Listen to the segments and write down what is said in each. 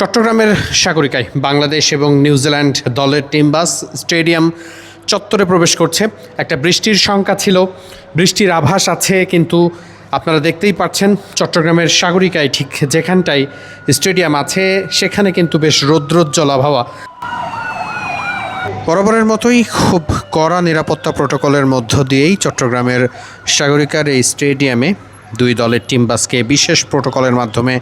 চট্টগ্রামের সাগরিকায় বাংলাদেশ এবং নিউজিল্যান্ড দলের টিম বাস স্টেডিয়াম চত্বরে প্রবেশ করছে। একটা বৃষ্টির শঙ্কা ছিল, বৃষ্টির আভাস আছে, কিন্তু আপনারা দেখতেই পাচ্ছেন চট্টগ্রামের সাগরিকায় ঠিক যেখানটায় স্টেডিয়াম আছে সেখানে কিন্তু বেশ রৌদ্রোজ্জ্বল আবহাওয়া। বরাবরের মতোই খুব কড়া নিরাপত্তা প্রোটোকলের মধ্য দিয়েই চট্টগ্রামের সাগরিকার এই স্টেডিয়ামে দুই দলের টিম বাসকে বিশেষ প্রোটোকলের মাধ্যমে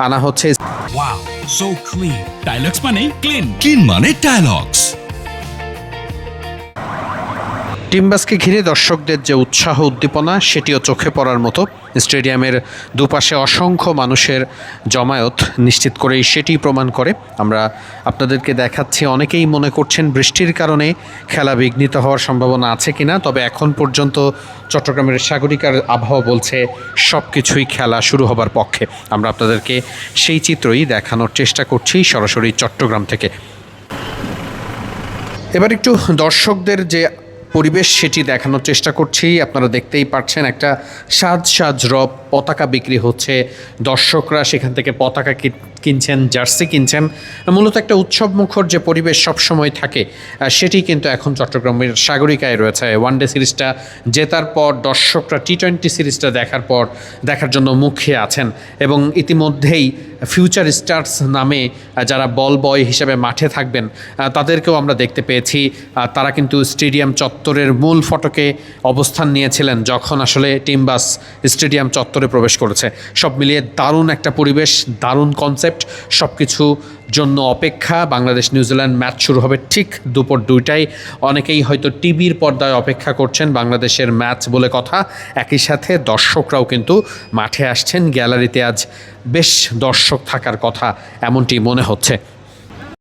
আনা হচ্ছে। Wow, so clean. ডায়লগস মানে ক্লিন, ক্লিন মানে ডায়লগস। টিম বাসকে ঘিরে দর্শকদের যে উৎসাহ উদ্দীপনা সেটিও চোখে পড়ার মতো। স্টেডিয়ামের দুপাশে অসংখ্য মানুষের জমায়েত নিশ্চিত করেই সেটি প্রমাণ করে। আমরা আপনাদেরকে দেখাচ্ছি, অনেকেই মনে করছেন বৃষ্টির কারণে খেলা বিঘ্নিত হওয়ার সম্ভাবনা আছে কিনা, তবে এখন পর্যন্ত চট্টগ্রামের সাগরিকার আবহাওয়া বলছে সব কিছুই খেলা শুরু হবার পক্ষে। আমরা আপনাদেরকে সেই চিত্রই দেখানোর চেষ্টা করছি সরাসরি চট্টগ্রাম থেকে। এবার একটু দর্শকদের যে পরিবেশ সেটি দেখানোর চেষ্টা করছি। আপনারা দেখতেই পাচ্ছেন একটা সাজ রব পতাকা বিক্রি হচ্ছে, দর্শকরা সেখান থেকে পতাকা কিনছেন, জার্সি কিনছেন। মূলত একটা উৎসব মুখর যে পরিবেশ সবসময় থাকে সেটি কিন্তু এখন চট্টগ্রামের সাগরিকায় রয়েছে। ওয়ানডে সিরিজটা জেতার পর দর্শকরা টি-20 সিরিজটা দেখার জন্য মুখিয়ে আছেন এবং ইতিমধ্যেই ফিউচার স্টার্স নামে যারা বল বয় হিসেবে মাঠে থাকবেন তাদেরকেও আমরা দেখতে পেয়েছি। তারা কিন্তু স্টেডিয়াম চত্বরের মূল ফটকে অবস্থান নিয়েছিলেন যখন আসলে টিম বাস স্টেডিয়াম চত্বরে প্রবেশ করেছে। সব মিলিয়ে দারুণ একটা পরিবেশ, দারুণ কনসেপ্ট, সব কিছু জন্য অপেক্ষা। বাংলাদেশ নিউজিল্যান্ড ম্যাচ শুরু হবে ঠিক দুপুর 2টায়। অনেকেই হয়তো টিভির পর্দায় অপেক্ষা করছেন বাংলাদেশের ম্যাচ বলে কথা। একই সাথে দর্শকরাও কিন্তু মাঠে আসছেন। গ্যালারিতে আজ বেশ দর্শক থাকার কথা এমনটি মনে হচ্ছে।